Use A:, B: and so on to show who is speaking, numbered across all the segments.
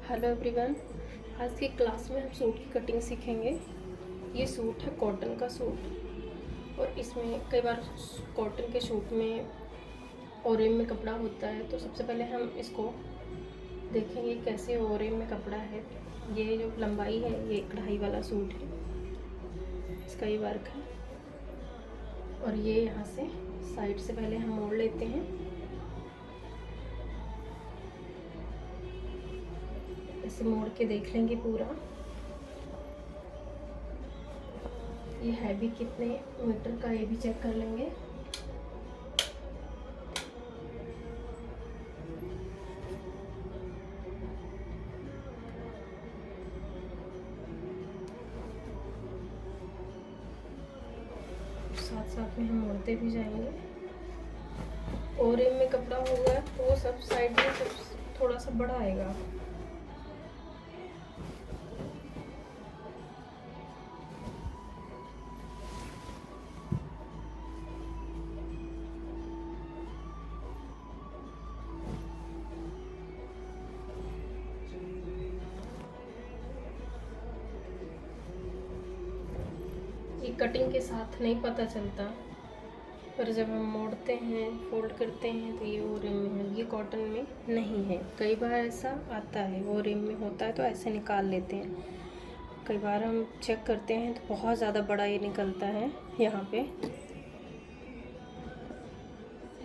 A: Hello everyone. आज की class में हम सूट की कटिंग सीखेंगे। ये सूट है कॉटन का सूट और इसमें कई बार कॉटन के सूट में ओरेम में कपड़ा होता है। तो सबसे पहले हम इसको देखेंगे कैसे ओरेम में कपड़ा है। ये जो लंबाई है ये कढ़ाई वाला सूट है, इसका ये वर्क है। और ये यहाँ से साइड से पहले हम मोड़ लेते हैं। ऐसे मोड़ के देख लेंगे पूरा ये है भी कितने मीटर का, ये भी चेक कर लेंगे। साथ साथ में हम मोड़ते भी जाएंगे। और इनमें कपड़ा होगा तो वो सब साइड में सब थोड़ा सा बड़ा आएगा। ये कटिंग के साथ नहीं पता चलता, पर जब हम मोड़ते हैं फोल्ड करते हैं तो ये ओरेम में है, ये कॉटन में नहीं है। कई बार ऐसा आता है, ओरेम में होता है तो ऐसे निकाल लेते हैं। कई बार हम चेक करते हैं तो बहुत ज़्यादा बड़ा ये निकलता है। यहाँ पे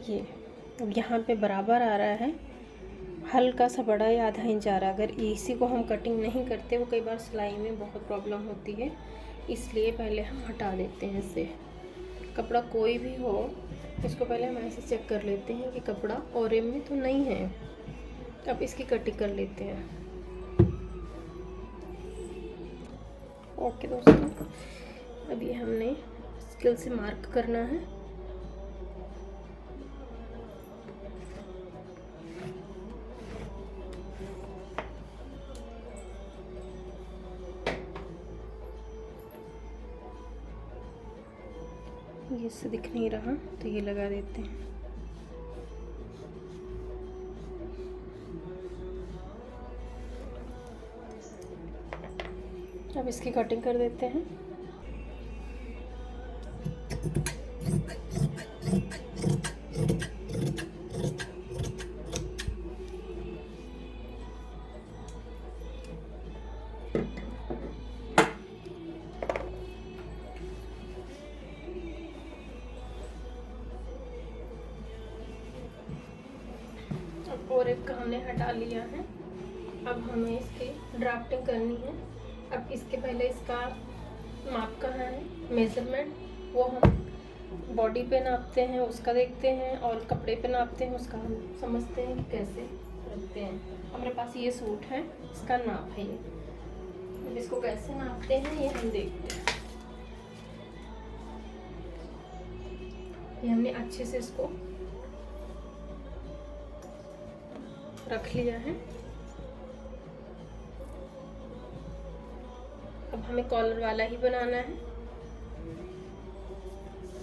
A: ये अब यहाँ पे बराबर आ रहा है, हल्का सा बड़ा या आधा इंच आ रहा है। अगर इसी को हम कटिंग नहीं करते, वो कई बार सिलाई में बहुत प्रॉब्लम होती है, इसलिए पहले हम हटा देते हैं इससे। कपड़ा कोई भी हो, इसको पहले हम ऐसे चेक कर लेते हैं कि कपड़ा ओरेम में तो नहीं है। अब इसकी कटिंग कर लेते हैं। ओके दोस्तों, अब ये हमने स्केल से मार्क करना है। ये इससे दिख नहीं रहा तो ये लगा देते हैं। अब इसकी कटिंग कर देते हैं। और एक का हमने हटा लिया है। अब हमें इसकी ड्राफ्टिंग करनी है। अब इसके पहले इसका माप कहाँ है, मेज़रमेंट, वो हम बॉडी पे नापते हैं, उसका देखते हैं, और कपड़े पे नापते हैं, उसका हम समझते हैं कि कैसे रखते हैं। हमारे पास ये सूट है, इसका नाप है ये। अब इसको कैसे नापते हैं ये हम देखते हैं। ये हमने अच्छे से इसको रख लिया है। अब हमें कॉलर वाला ही बनाना है।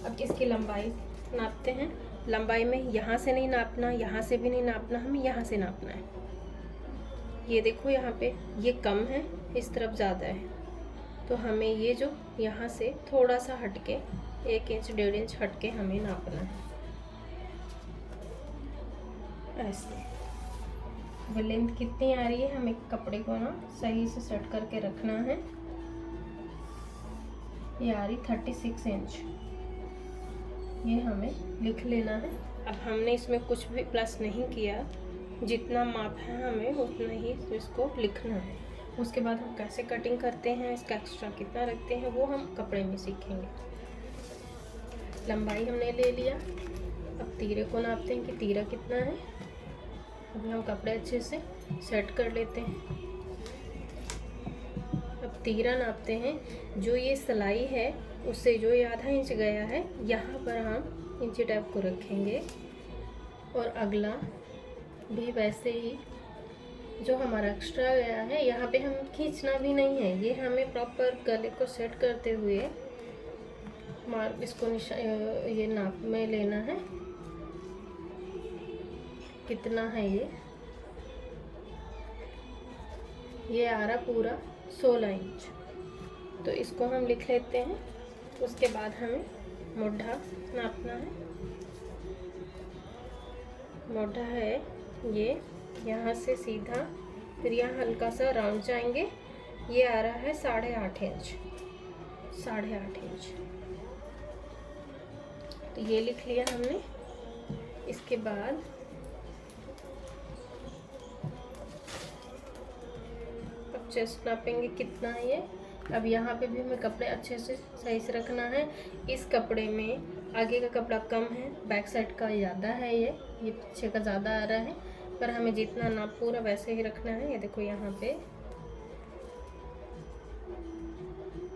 A: अब इसकी लंबाई नापते हैं। लंबाई में यहाँ से नहीं नापना, यहाँ से भी नहीं नापना, हमें यहाँ से नापना है। ये देखो यहाँ पे ये कम है, इस तरफ ज़्यादा है, तो हमें ये जो यहाँ से थोड़ा सा हटके 1 इंच 1.5 इंच हटके हमें नापना है ऐसे। वो लेंथ कितनी आ रही है, हमें कपड़े को ना सही से सेट करके रखना है। ये आ रही 36 इंच, ये हमें लिख लेना है। अब हमने इसमें कुछ भी प्लस नहीं किया, जितना माप है हमें उतना ही इसको लिखना है। उसके बाद हम कैसे कटिंग करते हैं, इसका एक्स्ट्रा कितना रखते हैं, वो हम कपड़े में सीखेंगे। लंबाई हमने ले लिया। अब तीरे को नापते हैं कि तीरा कितना है। अभी हम कपड़े अच्छे से सेट कर लेते हैं। अब तीरा नापते हैं, जो ये सिलाई है उससे जो ये आधा इंच गया है, यहाँ पर हम इंची टेप को रखेंगे। और अगला भी वैसे ही, जो हमारा एक्स्ट्रा गया है, यहाँ पे हम खींचना भी नहीं है, ये हमें प्रॉपर गले को सेट करते हुए इसको ये नाप में लेना है कितना है ये। ये आ रहा पूरा 16 इंच। तो इसको हम लिख लेते हैं। उसके बाद हमें मोढ़ा नापना है। मोढ़ा है ये यहाँ से सीधा, फिर यहाँ हल्का सा राउंड जाएंगे। ये आ रहा है 8.5 इंच, 8.5 इंच। तो ये लिख लिया हमने। इसके बाद अब चेस्ट नापेंगे कितना है ये। अब यहाँ पे भी हमें कपड़े अच्छे से सही से रखना है। इस कपड़े में आगे का कपड़ा कम है, बैक साइड का ज़्यादा है, ये पीछे का ज़्यादा आ रहा है, पर हमें जितना नाप पूरा वैसे ही रखना है। ये देखो यहाँ पे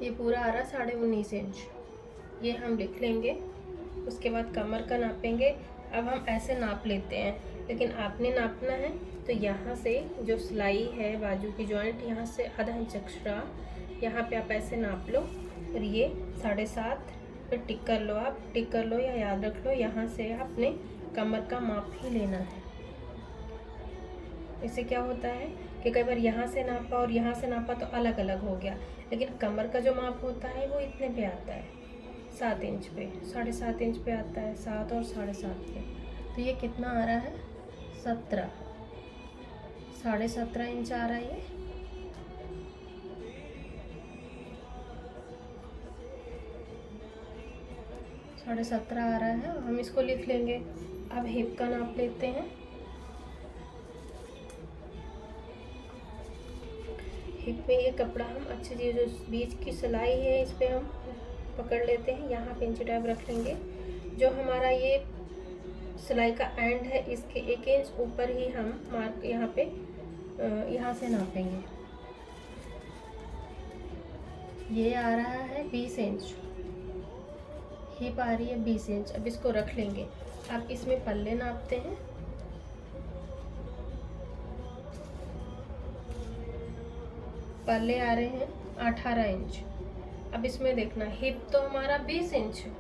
A: ये पूरा आ रहा 19.5 इंच, ये हम लिख लेंगे। उसके बाद कमर का नापेंगे। अब हम ऐसे नाप लेते हैं, लेकिन आपने नापना है तो यहाँ से जो सिलाई है बाजू की जॉइंट, यहाँ से आधा इंच एक्स्ट्रा यहाँ पे आप ऐसे नाप लो। और ये 7.5 पे टिक कर लो, आप टिक कर लो या याद रख लो। यहाँ से आपने कमर का माप ही लेना है। इससे क्या होता है कि कई बार यहाँ से नापा और यहाँ से नापा तो अलग अलग हो गया, लेकिन कमर का जो माप होता है वो इतने पे आता है, 7 इंच पे, 7.5 इंच पे आता है, 7 और 7.5 पे। तो ये कितना आ रहा है 17, 17.5 इंच आ रहा है ये। साढ़े 17 आ रहा है। हम इसको लिख लेंगे। अब हिप का नाप लेते हैं। हिप में ये कपड़ा हम अच्छे से, जो बीच की सिलाई है इस पे हम पकड़ लेते हैं। यहाँ पे इंची टेप रख लेंगे। जो हमारा ये सिलाई का एंड है इसके 1 इंच ऊपर ही हम मार्क यहाँ पे यहाँ से नापेंगे। ये आ रहा है 20 इंच, हिप आ रही है 20 इंच। अब इसको रख लेंगे। अब इसमें पल्ले नापते हैं। पल्ले आ रहे हैं 18 इंच। अब इसमें देखना, हिप तो हमारा 20 इंच है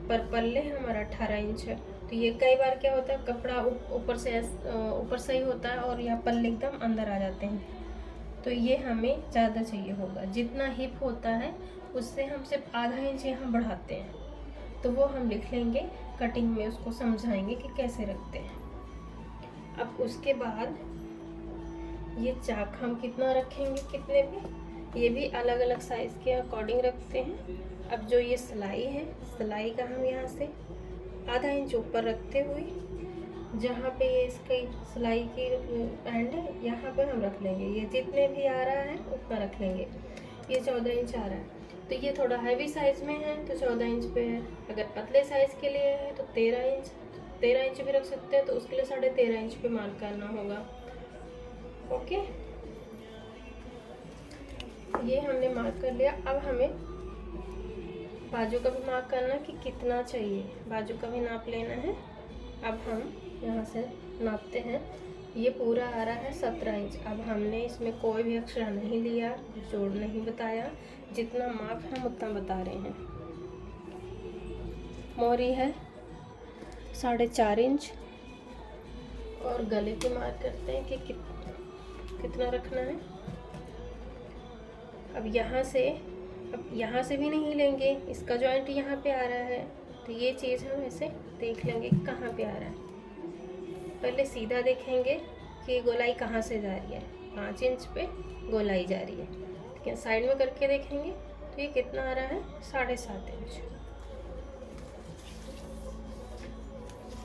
A: पर पल्ले हमारा 18 इंच है। तो ये कई बार क्या होता है, कपड़ा ऊपर से ही होता है और यहाँ पल्ले एकदम अंदर आ जाते हैं। तो ये हमें ज़्यादा चाहिए होगा। जितना हिप होता है उससे हम सिर्फ आधा इंच यहाँ बढ़ाते हैं। तो वो हम लिख लेंगे, कटिंग में उसको समझाएंगे कि कैसे रखते हैं। अब उसके बाद ये चाक हम कितना रखेंगे, कितने पे, ये भी अलग अलग साइज़ के अकॉर्डिंग रखते हैं। अब जो ये सिलाई है, सिलाई का हम यहाँ से आधा इंच ऊपर रखते हुए, जहाँ पे ये इसकी सिलाई की एंड है यहाँ पे हम रख लेंगे। ये जितने भी आ रहा है उतना रख लेंगे। ये 14 इंच आ रहा है, तो ये थोड़ा हैवी साइज़ में है तो 14 इंच पे है। अगर पतले साइज़ के लिए है तो 13 इंच भी रख सकते हैं, तो उसके लिए 13.5 इंच पे मार्क करना होगा। ओके, ये हमने मार्क कर लिया। अब हमें बाजू का भी मार्क करना कि कितना चाहिए, बाजू का भी नाप लेना है। अब हम यहाँ से नापते हैं। ये पूरा आ रहा है 17 इंच। अब हमने इसमें कोई भी एक्स्ट्रा नहीं लिया, जोड़ नहीं बताया, जितना माप है हम उतना बता रहे हैं। मोहरी है 4.5 इंच और गले की मार्क करते हैं कि कितना रखना है। अब यहाँ से भी नहीं लेंगे, इसका जॉइंट यहाँ पे आ रहा है तो ये चीज़ हम ऐसे देख लेंगे कहाँ पे आ रहा है। पहले सीधा देखेंगे कि गोलाई कहाँ से जा रही है, 5 इंच पे गोलाई जा रही है। लेकिन साइड में करके देखेंगे तो ये कितना आ रहा है 7.5 इंच।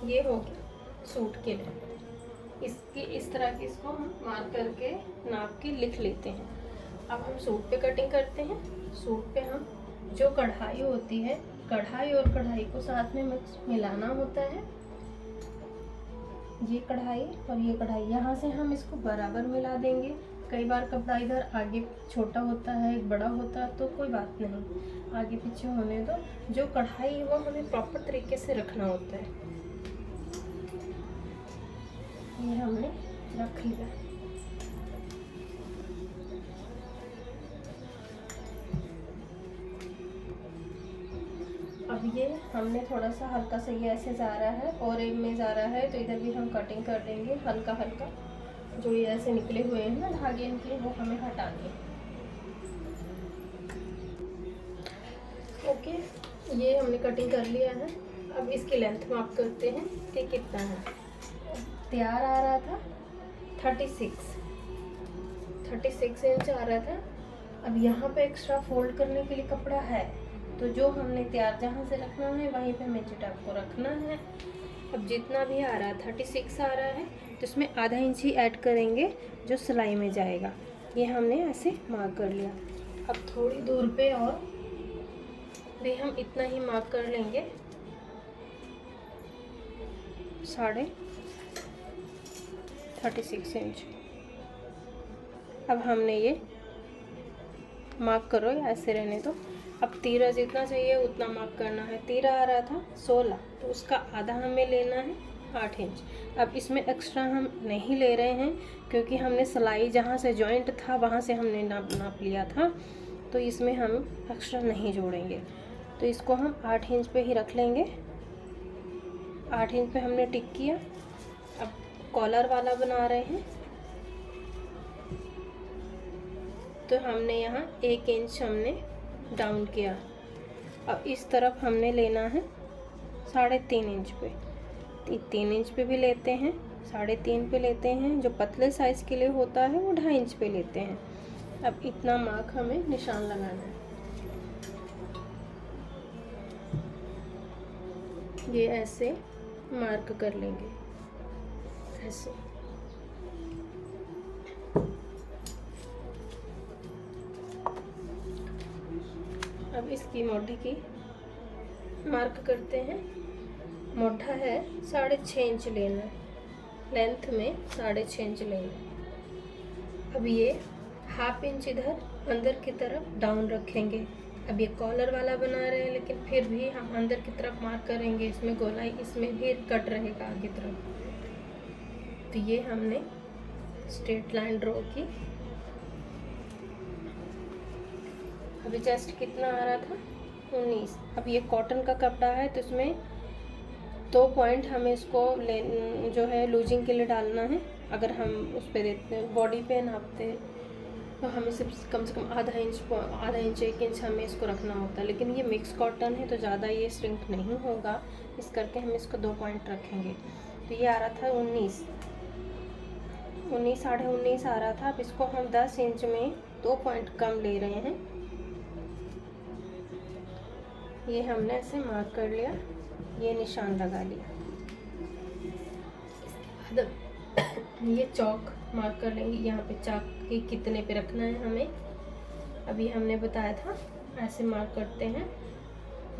A: ये हो गया सूट के लिए। इसकी इस तरह की इसको हम मार्क करके नाप के लिख लेते हैं। अब हम सूट पे कटिंग करते हैं। सूट पे हम जो कढ़ाई होती है, कढ़ाई और कढ़ाई को साथ में मिलाना होता है। ये कढ़ाई और ये कढ़ाई, यहाँ से हम इसको बराबर मिला देंगे। कई बार कपड़ा इधर आगे छोटा होता है, एक बड़ा होता है, तो कोई बात नहीं, आगे पीछे होने दो। जो कढ़ाई है वो हमें प्रॉपर तरीके से रखना होता है। ये हमने रख लिया। अब ये हमने थोड़ा सा हल्का सा ये ऐसे जा रहा है और एक में जा रहा है, तो इधर भी हम कटिंग कर देंगे हल्का हल्का। जो ये ऐसे निकले हुए हैं ना धागे इनके, वो हमें हटाने हैं। ओके, ये हमने कटिंग कर लिया है। अब इसकी लेंथ माप करते हैं कि कितना है। तैयार आ रहा था 36 इंच आ रहा था। अब यहाँ पे एक्स्ट्रा फोल्ड करने के लिए कपड़ा है, तो जो हमने तैयार जहाँ से रखना है वहीं पे हमें चिटाक को रखना है। अब जितना भी आ रहा है 36 आ रहा है, तो इसमें आधा इंच ही ऐड करेंगे जो सिलाई में जाएगा। ये हमने ऐसे मार्क कर लिया। अब थोड़ी दूर पे और भी हम इतना ही मार्क कर लेंगे, 36.5 इंच। अब हमने ये मार्क करो, ऐसे रहने दो। अब तीरा जितना चाहिए उतना मार्क करना है। तीरा आ रहा था 16, तो उसका आधा हमें लेना है 8 इंच। अब इसमें एक्स्ट्रा हम नहीं ले रहे हैं, क्योंकि हमने सिलाई जहाँ से जॉइंट था वहाँ से हमने नाप लिया था, तो इसमें हम एक्स्ट्रा नहीं जोड़ेंगे। तो इसको हम 8 इंच पे ही रख लेंगे। 8 इंच पे हमने टिक किया। अब कॉलर वाला बना रहे हैं, तो हमने यहाँ 1 इंच हमने डाउन किया। अब इस तरफ हमने लेना है 3.5 इंच पे। 3 इंच पे भी लेते हैं, 3.5 पे लेते हैं। जो पतले साइज़ के लिए होता है वो 2.5 इंच पे लेते हैं। अब इतना मार्क हमें निशान लगाना है। ये ऐसे मार्क कर लेंगे, ऐसे। अब इसकी मोढ़े की मार्क करते हैं। मोढ़ा है 6.5 इंच लेना है, लेंथ में 6.5 इंच लेना है। अब ये 1/2 इंच इधर अंदर की तरफ डाउन रखेंगे। अब ये कॉलर वाला बना रहे हैं, लेकिन फिर भी हम अंदर की तरफ मार्क करेंगे। इसमें गोलाई, इसमें भी कट रहेगा आगे तरफ। तो ये हमने स्ट्रेट लाइन ड्रॉ की। अभी चेस्ट कितना आ रहा था 19। अब ये कॉटन का कपड़ा है, तो इसमें 2 पॉइंट हमें इसको जो है लूजिंग के लिए डालना है। अगर हम उस पर देते हैं बॉडी पे नापते हैं, तो हमें सिर्फ कम से कम आधा इंच 1 इंच हमें इसको रखना होता है। लेकिन ये मिक्स कॉटन है, तो ज़्यादा ये श्रिंक नहीं होगा, इस करके हम इसको 2 पॉइंट रखेंगे। तो ये आ रहा था 19, 19.5 आ रहा था। अब इसको हम 10 इंच में 2 पॉइंट कम ले रहे हैं। ये हमने ऐसे मार्क कर लिया, ये निशान लगा लिया। इसके बाद ये चौक मार्क कर लेंगे, यहाँ पे चाक के कितने पे रखना है हमें। अभी हमने बताया था ऐसे मार्क करते हैं।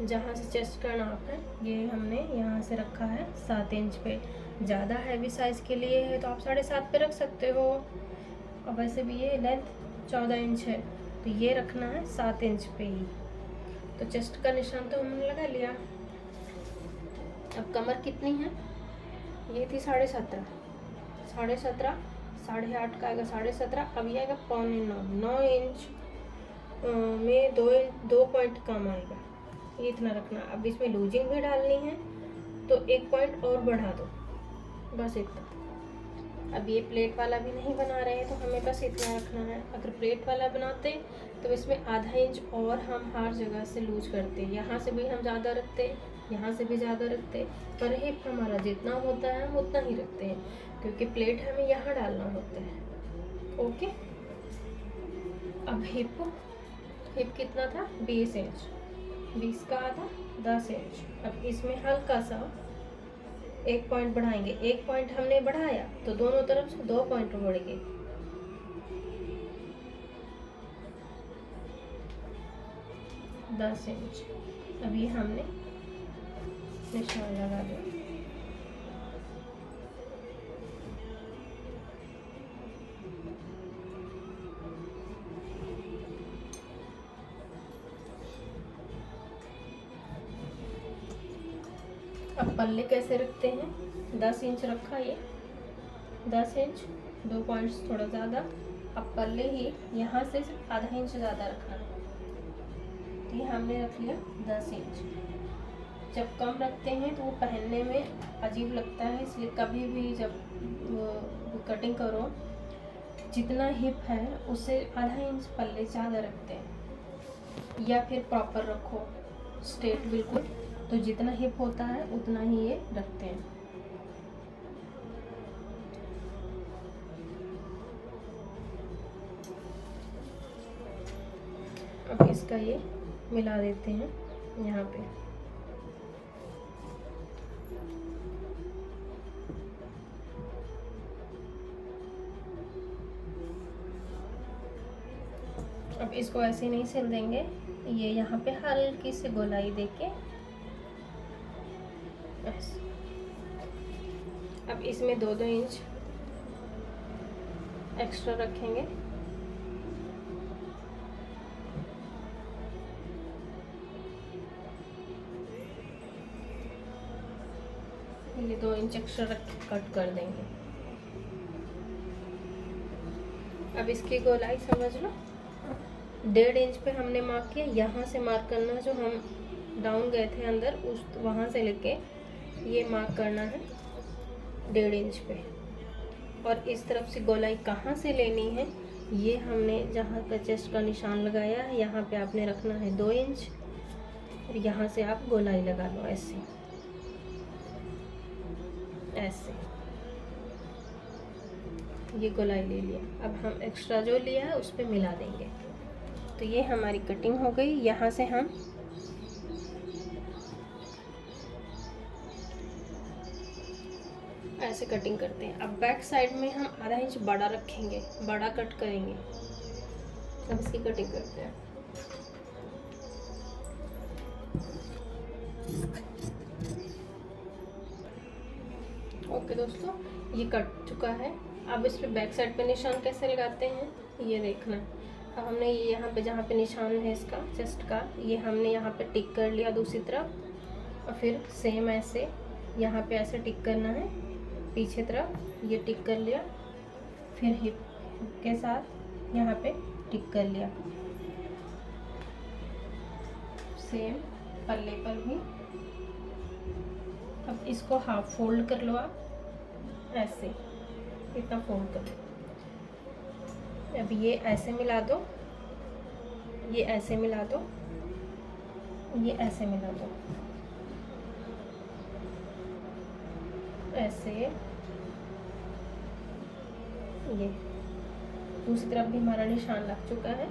A: जहाँ से चेस्ट का नाप है, ये हमने यहाँ से रखा है 7 इंच पे। ज़्यादा हैवी साइज़ के लिए है तो आप 7.5 पे रख सकते हो, और वैसे भी ये लेंथ 14 इंच है, तो ये रखना है 7 इंच पे ही। तो चेस्ट का निशान तो हमने लगा लिया। अब कमर कितनी है, ये थी 17.5, 8.5 का आएगा 17.5। अब ये आएगा 9.25 इंच में 2 पॉइंट कम आएगा, ये इतना रखना। अब इसमें लूजिंग भी डालनी है, तो 1 पॉइंट और बढ़ा दो, बस इतना। अब ये प्लेट वाला भी नहीं बना रहे हैं, तो हमें बस इतना रखना है। अगर प्लेट वाला बनाते तो इसमें आधा इंच और हम हर जगह से लूज करते। यहाँ से भी हम ज़्यादा रखते, यहाँ से भी ज़्यादा रखते, पर हिप हमारा जितना होता है हम उतना ही रखते हैं, क्योंकि प्लेट हमें यहाँ डालना होता है। ओके, अब हिप कितना था 20 इंच, 20 का आधा 10 इंच। अब इसमें हल्का सा 1 पॉइंट बढ़ाएंगे। 1 पॉइंट हमने बढ़ाया तो दोनों तरफ से 2 पॉइंट बढ़ गए। 10 इंच। अभी हमने निशान लगा दिया। अब पल्ले कैसे रखते हैं, 10 इंच रखा, ये 10 इंच, 2 पॉइंट्स थोड़ा ज़्यादा। अब पल्ले ही यहाँ से सिर्फ आधा इंच ज़्यादा रखना है, तो ये हमने रख लिया 10 इंच। जब कम रखते हैं तो वो पहनने में अजीब लगता है, इसलिए कभी भी जब कटिंग करो, जितना हिप है उससे आधा इंच पल्ले ज़्यादा रखते हैं, या फिर प्रॉपर रखो स्ट्रेट बिल्कुल, तो जितना हिप होता है उतना ही ये रखते हैं। अब इसका ये मिला देते हैं यहाँ पे। अब इसको ऐसे नहीं सिल देंगे, ये यहाँ पे हल्की सी गोलाई देके ऐसे। अब इसमें 2-2 इंच एक्स्ट्रा रखेंगे। ये 2 इंच एक्स्ट्रा रख के कट कर देंगे। अब इसकी गोलाई समझ लो, 1.5 इंच पे हमने मार्क किया, यहाँ से मार्क करना, जो हम डाउन गए थे अंदर उस वहाँ से लेके ये मार्क करना है 1.5 इंच पे। और इस तरफ से गोलाई कहाँ से लेनी है, ये हमने जहाँ पे चेस्ट का निशान लगाया है यहाँ पे आपने रखना है 2 इंच, और यहाँ से आप गोलाई लगा लो ऐसे ऐसे। ये गोलाई ले लिया। अब हम एक्स्ट्रा जो लिया है उस पर मिला देंगे। तो ये हमारी कटिंग हो गई। यहाँ से हम ऐसे कटिंग करते हैं। अब बैक साइड में हम आधा इंच बड़ा रखेंगे, बड़ा कट करेंगे। अब इसकी कटिंग करते हैं। ओके दोस्तों, ये कट चुका है। अब इस पे बैक साइड पे निशान कैसे लगाते हैं ये देखना। अब हमने ये यहाँ पे जहाँ पे निशान है इसका चेस्ट का, ये हमने यहाँ पे टिक कर लिया दूसरी तरफ, और फिर सेम ऐसे यहाँ पे ऐसे टिक करना है पीछे तरफ, ये टिक कर लिया, फिर हिप के साथ यहाँ पे टिक कर लिया, सेम पल्ले पर भी। अब इसको हाफ फोल्ड कर लो आप ऐसे, इतना फोल्ड कर लो। अब ये ऐसे मिला दो, ये ऐसे मिला दो, ये ऐसे मिला दो, ऐसे। ये दूसरी तरफ भी हमारा निशान लग चुका है।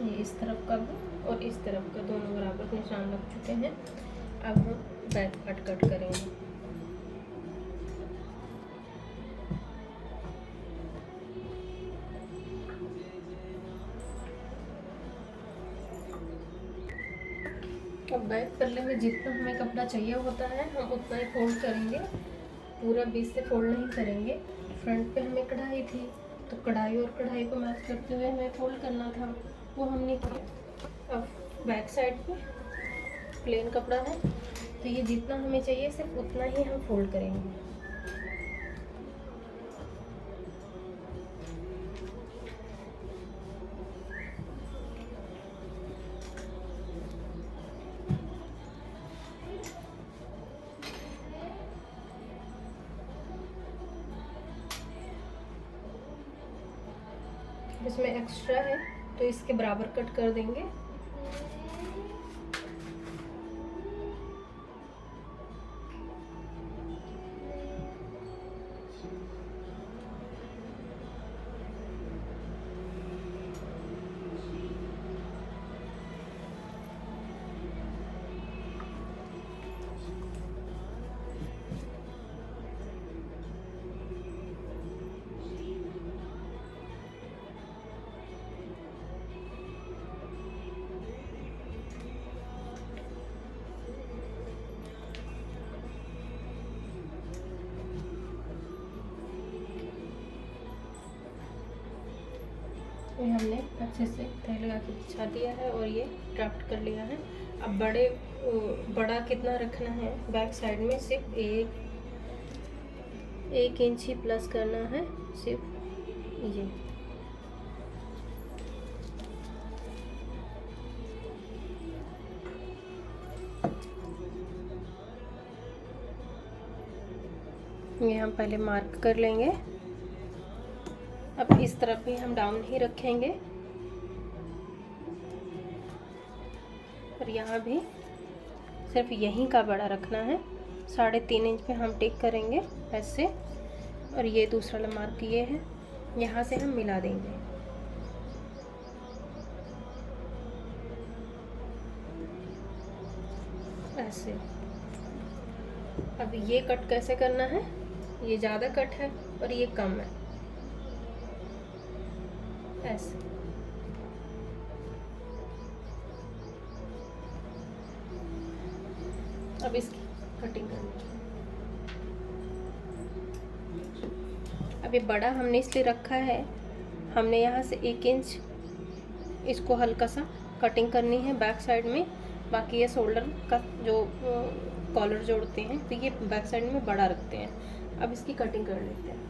A: ये इस तरफ का भी और इस तरफ का दोनों बराबर निशान लग चुके हैं। अब हम बैक पार्ट कट करेंगे। अब बैक पल्ले में जितना हमें कपड़ा चाहिए होता है हम उतना ही फोल्ड करेंगे, पूरा बीच से फोल्ड नहीं करेंगे। फ्रंट पे हमें कढ़ाई थी तो कढ़ाई और कढ़ाई को मैच करते हुए हमें फोल्ड करना था, वो हमने किया। अब बैक साइड पे प्लेन कपड़ा है तो ये जितना हमें चाहिए सिर्फ उतना ही हम फोल्ड करेंगे। इसमें एक्स्ट्रा है तो इसके बराबर कट कर देंगे। ये हमने अच्छे से तह लगा के बिछा दिया है और ये ड्राफ्ट कर लिया है। अब बड़ा कितना रखना है बैक साइड में, सिर्फ एक इंच ही प्लस करना है, सिर्फ ये। ये हम पहले मार्क कर लेंगे। अब इस तरफ भी हम डाउन ही रखेंगे और यहाँ भी सिर्फ यहीं का बड़ा रखना है। 3.5 इंच पे हम टिक करेंगे ऐसे, और ये दूसरा मार्क ये है, यहाँ से हम मिला देंगे ऐसे। अब ये कट कैसे करना है, ये ज़्यादा कट है और ये कम है ऐसे। अब इसकी कटिंग करनी है। अब ये बड़ा हमने इसलिए रखा है, हमने यहाँ से 1 इंच इसको हल्का सा कटिंग करनी है बैक साइड में। बाकी ये शोल्डर का जो कॉलर जोड़ते हैं तो ये बैक साइड में बड़ा रखते हैं। अब इसकी कटिंग कर लेते हैं।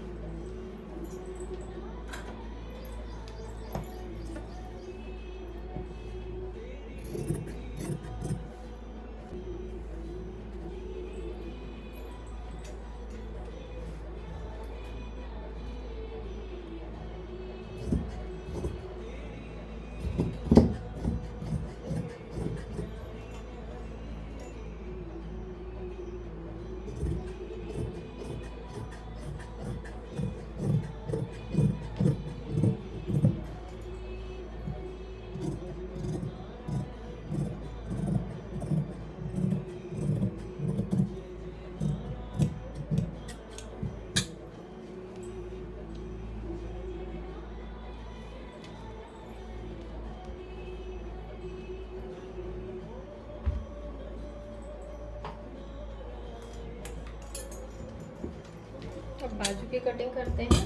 A: अब बाजू की कटिंग करते हैं।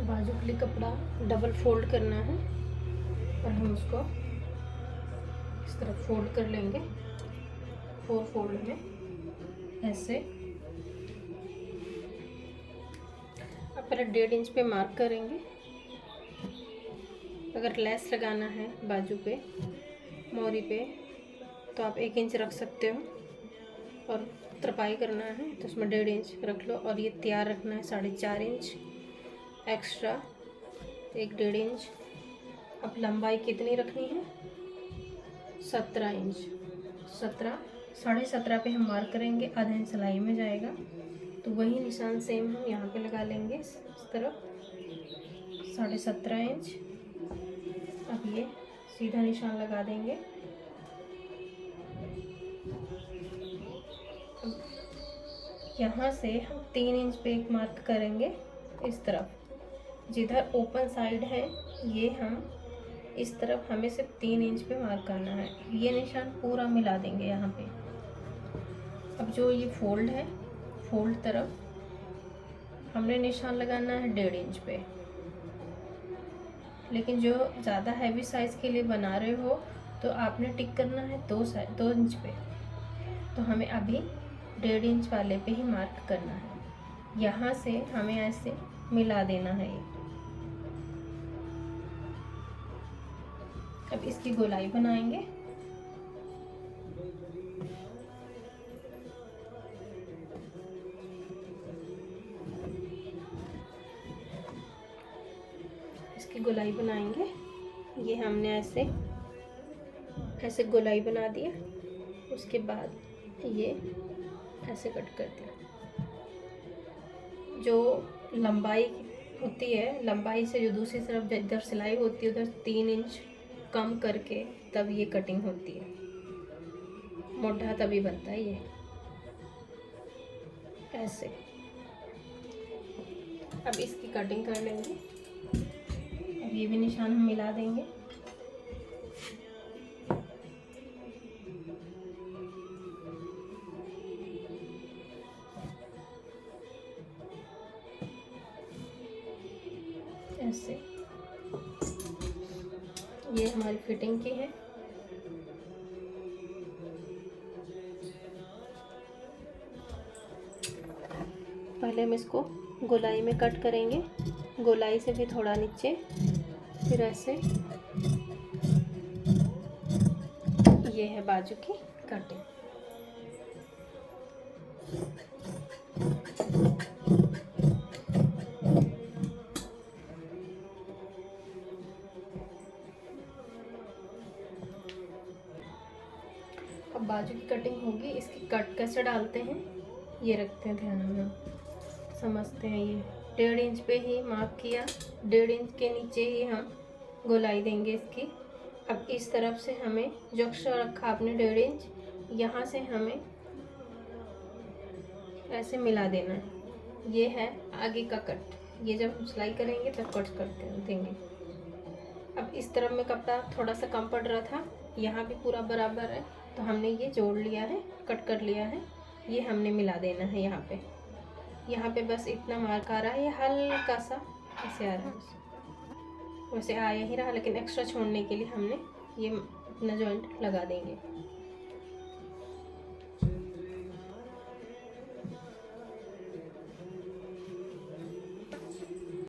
A: बाजू के लिए कपड़ा डबल फोल्ड करना है और हम उसको इस तरफ फोल्ड कर लेंगे 4 फोल्ड में ऐसे। अब पहले 1.5 इंच पे मार्क करेंगे। अगर लेस लगाना है बाजू पे मोरी पे तो आप 1 इंच रख सकते हो, और तरपाई करना है तो उसमें 1.5 इंच रख लो। और ये तैयार रखना है 4.5 इंच एक्स्ट्रा, 1.5 इंच। अब लंबाई कितनी रखनी है, 17 इंच। 17.5 पे हम मार्क करेंगे, आधा इंच सिलाई में जाएगा। तो वही निशान सेम हम यहाँ पे लगा लेंगे इस तरफ 17.5 इंच। अब ये सीधा निशान लगा देंगे। यहाँ से हम 3 इंच पे एक मार्क करेंगे इस तरफ, जिधर ओपन साइड है ये हम इस तरफ हमें सिर्फ 3 इंच पे मार्क करना है। ये निशान पूरा मिला देंगे यहाँ पे। अब जो ये फोल्ड है, फोल्ड तरफ हमने निशान लगाना है 1.5 इंच पे। लेकिन जो ज़्यादा हैवी साइज़ के लिए बना रहे हो तो आपने टिक करना है 2 इंच पे। तो हमें अभी 1.5 इंच वाले पे ही मार्क करना है। यहाँ से हमें ऐसे मिला देना है ये। अब इसकी गोलाई बनाएंगे। इसकी गोलाई बनाएंगे। ये हमने ऐसे गोलाई बना दिया। उसके बाद ये ऐसे कट कर दिया। जो लंबाई होती है, लंबाई से जो दूसरी तरफ इधर सिलाई होती है उधर 3 इंच कम करके तब ये कटिंग होती है। मोटा तभी बनता है ये ऐसे। अब इसकी कटिंग कर लेंगे। अब ये भी निशान हम मिला देंगे। ऐसे ये हमारी फिटिंग की है। पहले हम इसको गोलाई में कट करेंगे, गोलाई से भी थोड़ा नीचे फिर ऐसे ये है बाजू की कटिंग। अब बाजू की कटिंग होगी, इसकी कट कैसे डालते हैं ये रखते हैं ध्यान में, समझते हैं। ये 1.5 इंच पे ही मार्क किया, 1.5 इंच के नीचे ही हम गोलाई देंगे इसकी। अब इस तरफ से हमें जो एक्स्ट्रा रखा आपने 1.5 इंच, यहाँ से हमें ऐसे मिला देना है। ये है आगे का कट, ये जब हम सिलाई करेंगे तब कट करते देंगे। अब इस तरफ में कपड़ा थोड़ा सा कम पड़ रहा था, यहाँ भी पूरा बराबर है, तो हमने ये जोड़ लिया है, कट कर लिया है। ये हमने मिला देना है यहाँ पे बस इतना मार्क आ रहा है, ये हल्का सा ऐसे आ रहा है। वैसे आ ही रहा, लेकिन एक्स्ट्रा छोड़ने के लिए हमने ये अपना जॉइंट लगा देंगे।